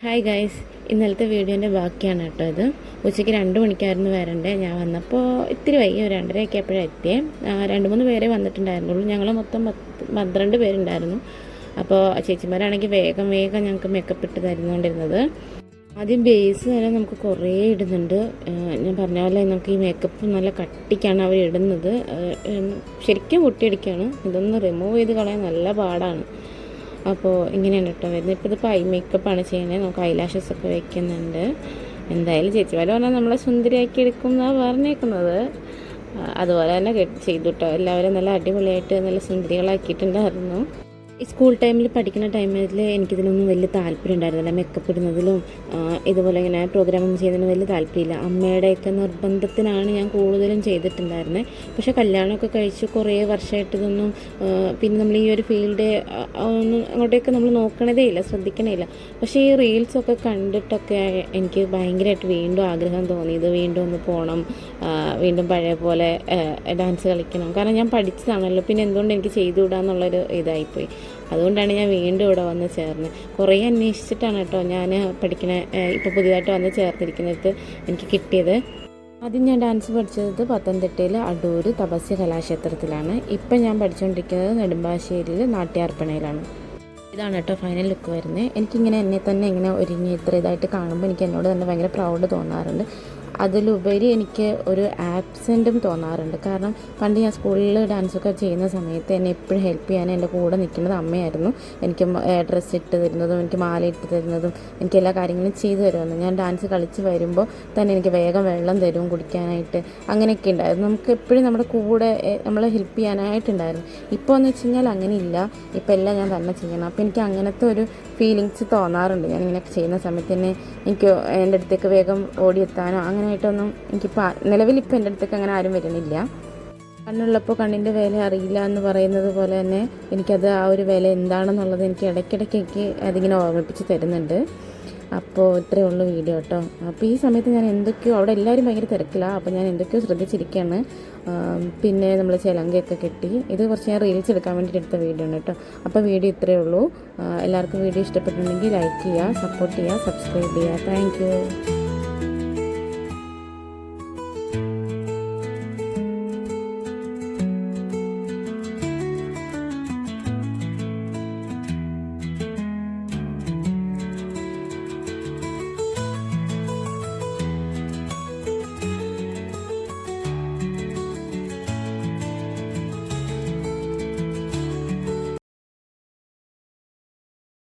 Hi guys, ഇന്നലത്തെ വീഡിയോൻ്റെ ബാക്കിയാണ് കേട്ടോ ഇത്. ഉച്ചയ്ക്ക് 2 മണിക്കായിരുന്നു വരണ്ടേ. ഞാൻ വന്നപ്പോൾ ഇത്തിരി വൈകി, ഒരു 2:30 എപ്പോഴാണ് എത്തിയേ. 2-3 പേരെ വന്നിട്ടുണ്ടായിരുന്നുള്ളൂ. ഞങ്ങൾ മൊത്തം 12 പേരുണ്ടായിരുന്നു. അപ്പോൾ ചേച്ചിമാരാണെങ്കിൽ വേഗം ഞങ്ങൾക്ക് മേക്കപ്പ് ഇട്ട് തരുന്നുകൊണ്ടിരുന്നത്. ആദ്യം ബേസ് വരെ നമുക്ക് കുറേ ഇടുന്നുണ്ട്. ഞാൻ പറഞ്ഞ പോലെ നമുക്ക് ഈ മേക്കപ്പ് നല്ല കട്ടിക്കാണ് അവർ ഇടുന്നത്. ശരിക്കും പൊട്ടിയടിക്കുകയാണ്. ഇതൊന്ന് റിമൂവ് ചെയ്ത് കളയാൻ നല്ല പാടാണ്. അപ്പോൾ ഇങ്ങനെയാണ് കേട്ടോ വരുന്നത്. ഇപ്പോൾ ഇതിപ്പോൾ ഐ മേക്കപ്പാണ് ചെയ്യുന്നത്. നമുക്ക് ഐലാഷസ് ഒക്കെ വയ്ക്കുന്നുണ്ട്. എന്തായാലും ചേച്ചിമാർ പറഞ്ഞാൽ നമ്മളെ സുന്ദരിയാക്കി എടുക്കും എന്നാണ് പറഞ്ഞേക്കുന്നത്. അതുപോലെ തന്നെ ചെയ്തു കേട്ടോ. എല്ലാവരും നല്ല അടിപൊളിയായിട്ട് നല്ല സുന്ദരികളാക്കിയിട്ടുണ്ടായിരുന്നു. ഈ സ്കൂൾ ടൈമിൽ പഠിക്കുന്ന ടൈമിൽ എനിക്കിതിനൊന്നും വലിയ താല്പര്യം ഉണ്ടായിരുന്നില്ല. മേക്കപ്പ് ഇടുന്നതിലും ഇതുപോലെ ഇങ്ങനെ പ്രോഗ്രാമൊന്നും ചെയ്യുന്നതിന് വലിയ താല്പര്യമില്ല. അമ്മയുടെയൊക്കെ നിർബന്ധത്തിനാണ് ഞാൻ കൂടുതലും ചെയ്തിട്ടുണ്ടായിരുന്നത്. പക്ഷേ കല്യാണമൊക്കെ കഴിച്ച് കുറേ വർഷമായിട്ട് ഇതൊന്നും പിന്നെ നമ്മൾ ഈ ഒരു ഫീൽഡ് ഒന്നും അങ്ങോട്ടേക്ക് നമ്മൾ നോക്കണതേ ഇല്ല, ശ്രദ്ധിക്കണേ ഇല്ല. പക്ഷേ ഈ റീൽസൊക്കെ കണ്ടിട്ടൊക്കെ എനിക്ക് ഭയങ്കരമായിട്ട് വീണ്ടും ആഗ്രഹം തോന്നി. ഇത് വീണ്ടും ഒന്ന് പോകണം, വീണ്ടും പഴയ പോലെ ഡാൻസ് കളിക്കണം. കാരണം ഞാൻ പഠിച്ചതാണല്ലോ, പിന്നെ എന്തുകൊണ്ട് എനിക്ക് ചെയ്തുകൂടാന്നുള്ളൊരു ഇതായിപ്പോയി. അതുകൊണ്ടാണ് ഞാൻ വീണ്ടും ഇവിടെ വന്ന് ചേർന്നത്. കുറേ അന്വേഷിച്ചിട്ടാണ് കേട്ടോ ഞാൻ ഇപ്പോൾ പുതിയതായിട്ട് വന്ന് ചേർത്തിരിക്കുന്നത് എനിക്ക് കിട്ടിയത്. ആദ്യം ഞാൻ ഡാൻസ് പഠിച്ചത് പത്തനംതിട്ടയിൽ അടൂർ തപസ്യ കലാക്ഷേത്രത്തിലാണ്. ഇപ്പം ഞാൻ പഠിച്ചുകൊണ്ടിരിക്കുന്നത് നെടുമ്പാശ്ശേരിയിൽ നാട്യാർപ്പണയിലാണ്. ഇതാണ് കേട്ടോ ഫൈനൽ ലുക്ക് വരുന്നത്. എനിക്കിങ്ങനെ എന്നെ തന്നെ ഇങ്ങനെ ഒരുങ്ങി ഇത്ര ഇതായിട്ട് കാണുമ്പോൾ എനിക്ക് എന്നോട് തന്നെ ഭയങ്കര പ്രൗഡ് തോന്നാറുണ്ട്. അതിലുപരി എനിക്ക് ഒരു ആബ്സെൻറ്റും തോന്നാറുണ്ട്. കാരണം പണ്ട് ഞാൻ സ്കൂളിൽ ഡാൻസൊക്കെ ചെയ്യുന്ന സമയത്ത് എന്നെ എപ്പോഴും ഹെൽപ്പ് ചെയ്യാൻ എൻ്റെ കൂടെ നിൽക്കുന്നത് അമ്മയായിരുന്നു. എനിക്ക് ഡ്രസ്സ് ഇട്ട് തരുന്നതും എനിക്ക് മാല ഇട്ട് തരുന്നതും എനിക്ക് എല്ലാ കാര്യങ്ങളും ചെയ്തു തരുമായിരുന്നു. ഞാൻ ഡാൻസ് കളിച്ച് വരുമ്പോൾ തന്നെ എനിക്ക് വേഗം വെള്ളം തരും കുടിക്കാനായിട്ട്. അങ്ങനെയൊക്കെ ഉണ്ടായിരുന്നു. നമുക്ക് എപ്പോഴും നമ്മുടെ കൂടെ നമ്മളെ ഹെൽപ്പ് ചെയ്യാനായിട്ടുണ്ടായിരുന്നു. ഇപ്പോൾ എന്ന് വെച്ച് കഴിഞ്ഞാൽ അങ്ങനെയില്ല. ഇപ്പോൾ എല്ലാം ഞാൻ തന്നെ ചെയ്യണം. അപ്പോൾ എനിക്ക് അങ്ങനത്തെ ഒരു ഫീലിങ്സ് തോന്നാറുണ്ട്. ഞാനിങ്ങനെ ചെയ്യുന്ന സമയത്ത് തന്നെ എനിക്ക് എൻ്റെ അടുത്തേക്ക് വേഗം ഓടിയെത്താനോ അങ്ങനെയായിട്ടൊന്നും എനിക്കിപ്പോൾ നിലവിലിപ്പോൾ എൻ്റെ അടുത്തേക്ക് അങ്ങനെ ആരും വരുന്നില്ല. കണ്ണുള്ളപ്പോൾ കണ്ണിൻ്റെ വില അറിയില്ല എന്ന് പറയുന്നത് പോലെ തന്നെ എനിക്കത് ആ ഒരു വില എന്താണെന്നുള്ളത് എനിക്ക് ഇടയ്ക്കിടയ്ക്ക് അതിങ്ങനെ ഓർമ്മിപ്പിച്ച് തരുന്നുണ്ട്. അപ്പോൾ ഇത്രയേ ഉള്ളൂ വീഡിയോ കേട്ടോ. അപ്പോൾ ഈ സമയത്ത് ഞാൻ എന്തൊക്കെയോ അവിടെ എല്ലാവരും ഭയങ്കര തിരക്കിലാണ്. അപ്പോൾ ഞാൻ എന്തൊക്കെയോ ശ്രദ്ധിച്ചിരിക്കുകയാണ്. പിന്നെ നമ്മൾ ചിലങ്കയൊക്കെ കെട്ടി. ഇത് കുറച്ച് ഞാൻ റീൽസ് എടുക്കാൻ വേണ്ടിയിട്ട് എടുത്ത വീഡിയോ ആണ് കേട്ടോ. അപ്പോൾ വീഡിയോ ഇത്രയേ ഉള്ളൂ. എല്ലാവർക്കും വീഡിയോ ഇഷ്ടപ്പെട്ടിട്ടുണ്ടെങ്കിൽ ലൈക്ക് ചെയ്യുക, സപ്പോർട്ട് ചെയ്യുക, സബ്സ്ക്രൈബ് ചെയ്യുക. Thank you.